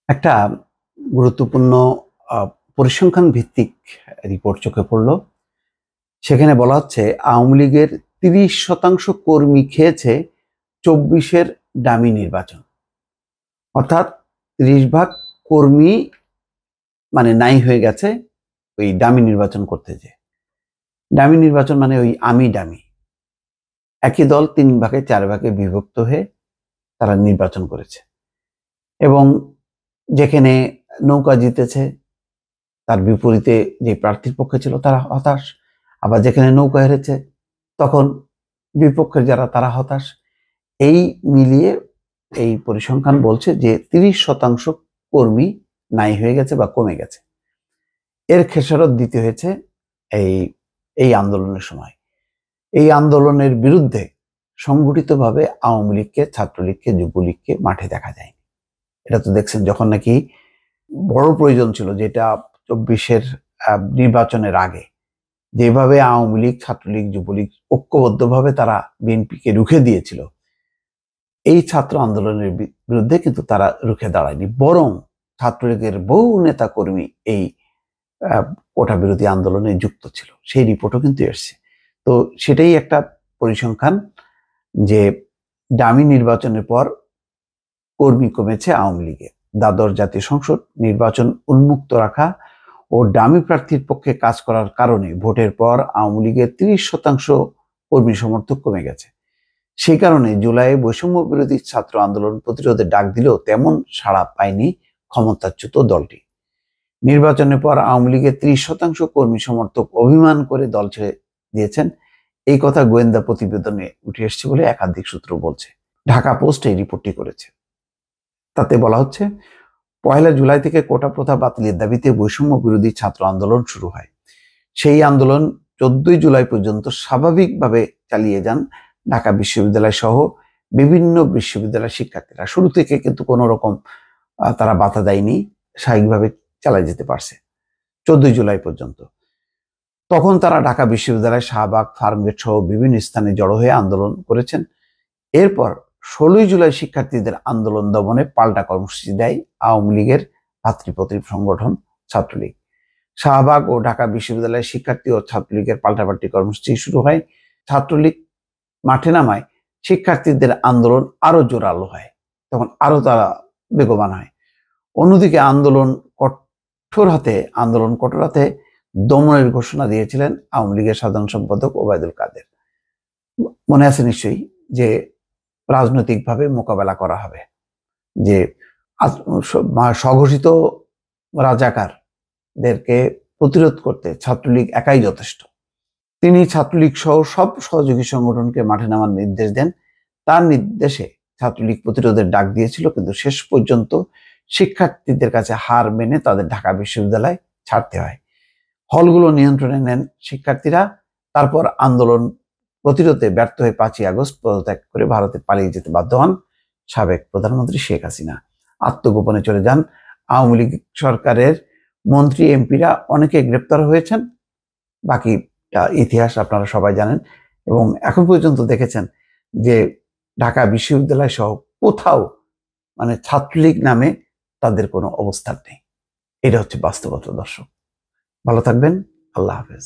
একটা গুরুত্বপূর্ণ পরিসংখ্যান ভিত্তিক রিপোর্ট চোখে পড়ল। সেখানে বলা হচ্ছে আওয়ামী লীগের ৩০% কর্মী খেয়েছে ২৪-এর ডামি নির্বাচন। অর্থাৎ ৩০ ভাগ কর্মী মানে নাই হয়ে গেছে ওই ডামি নির্বাচন করতে যে। ডামি নির্বাচন মানে ওই আমি ডামি। একই দল ৩ ভাগে ৪ ভাগে বিভক্ত হয়ে তারা নির্বাচন করেছে এবং যেখানে নৌকা জিতেছে তার বিপরীতে যে প্রার্থীর পক্ষে ছিল তারা হতাশ, আবার যেখানে নৌকা হেরেছে তখন বিপক্ষের যারা তারা হতাশ। এই মিলিয়ে এই পরিসংখ্যান বলছে যে ৩০% কর্মী নাই হয়ে গেছে বা কমে গেছে। এর খেসারত দিতে হয়েছে এই আন্দোলনের সময়। এই আন্দোলনের বিরুদ্ধে সংগঠিতভাবে আওয়ামী লীগকে, ছাত্রলীগকে, যুবলীগকে মাঠে দেখা যায়নি। এটা তো দেখছেন যখন নাকি বড় প্রয়োজন ছিল, যেটা ২৪-এর নির্বাচনের আগে যেভাবে আওয়ামী লীগ, ছাত্রলীগ, যুবলীগ ঐক্যবদ্ধভাবে তারা বিএনপিকে রুখে দিয়েছিল, এই ছাত্র আন্দোলনের বিরুদ্ধে কিন্তু তারা রুখে দাঁড়ায়নি, বরং ছাত্রলীগের বহু নেতা কর্মী এই কোটা বিরোধী আন্দোলনে যুক্ত ছিল। সেই রিপোর্টও কিন্তু এসছে। তো সেটাই একটা পরিসংখ্যান যে ডামি নির্বাচনের পর কর্মী কমেছে আওয়ামী লীগে। দ্বাদশ জাতীয় সংসদ নির্বাচন উন্মুক্ত রাখা ও ডামি প্রার্থীর পক্ষে কাজ করার কারণে ভোটের পর আওয়ামী লীগের ৩০% কর্মী সমর্থক কমে গেছে। সেই কারণে জুলাইয়ে বৈষম্য বিরোধী ছাত্র আন্দোলন প্রতিরোধে ডাক দিলেও তেমন সাড়া পায়নি ক্ষমতাচ্যুত দলটি। নির্বাচনের পর আওয়ামী লীগের ৩০% কর্মী সমর্থক অভিমান করে দল ছেড়ে দিয়েছেন, এই কথা গোয়েন্দা প্রতিবেদনে উঠে এসছে বলে একাধিক সূত্র বলছে। ঢাকা পোস্ট এই রিপোর্টটি করেছে। তাতে বলা হচ্ছে ১ জুলাই থেকে কোটা প্রথা বাতিলের দাবিতে বৈষম্য বিরোধী ছাত্র আন্দোলন শুরু হয়। সেই আন্দোলন ১৪ জুলাই পর্যন্ত স্বাভাবিকভাবে চালিয়ে যান ঢাকা বিশ্ববিদ্যালয় সহ বিভিন্ন বিশ্ববিদ্যালয়ের শিক্ষার্থীরা। শুরু থেকে কিন্তু কোনো রকম তারা বাধা দেয়নি, স্বাভাবিকভাবে চালিয়ে যেতে পারছে ১৪ জুলাই পর্যন্ত। তখন তারা ঢাকা বিশ্ববিদ্যালয়, শাহবাগ, ফার্মগেট সহ বিভিন্ন স্থানে জড়ো হয়ে আন্দোলন করেছেন। এরপর ১৬ জুলাই শিক্ষার্থীদের আন্দোলন দমনে পাল্টা কর্মসূচি দেয় আওয়ামী লীগের ভাতৃপ্রতিম সংগঠন ছাত্রলীগ। শাহবাগ ও ঢাকা বিশ্ববিদ্যালয়ের শিক্ষার্থী ও ছাত্রলীগের পাল্টাপাল্টি কর্মসূচি শুরু হয়। ছাত্রলীগ মাঠে নামায় শিক্ষার্থীদের আন্দোলন আরো জোরালো হয়, তখন আরো তারা বেগবান হয়। অন্যদিকে আন্দোলন কঠোর হাতে দমনের ঘোষণা দিয়েছিলেন আওয়ামী লীগের সাধারণ সম্পাদক ওবায়দুল কাদের। মনে আছে নিশ্চয়ই যে রাজনৈতিকভাবে মোকাবেলা করা হবে, যে স্বঘোষিত রাজাকারদেরকে প্রতিরোধ করতে ছাত্রলীগ একাই যথেষ্ট। তিনি ছাত্রলীগ সহ সব সহযোগী সংগঠনকে মাঠে নামার নির্দেশ দেন। তার নির্দেশে ছাত্রলীগ প্রতিরোধের ডাক দিয়েছিল, কিন্তু শেষ পর্যন্ত শিক্ষার্থীদের কাছে হার মেনে তাদের ঢাকা বিশ্ববিদ্যালয় ছাড়তে হয়। হলগুলো নিয়ন্ত্রণে নেন শিক্ষার্থীরা। তারপর আন্দোলন প্রতিরোধে ব্যর্থ হয়ে ৫ই আগস্ট পদত্যাগ করে ভারতে পালিয়ে যেতে বাধ্য হন সাবেক প্রধানমন্ত্রী শেখ হাসিনা। আত্মগোপনে চলে যান। আওয়ামী লীগ সরকারের মন্ত্রী, এমপিরা অনেকে গ্রেপ্তার হয়েছেন। বাকি ইতিহাস আপনারা সবাই জানেন। এবং এখন পর্যন্ত দেখেছেন যে ঢাকা বিশ্ববিদ্যালয় সহ কোথাও মানে ছাত্রলীগ নামে তাদের কোনো অবস্থান নেই। এটা হচ্ছে বাস্তবতা। দর্শক ভালো থাকবেন। আল্লাহ হাফেজ।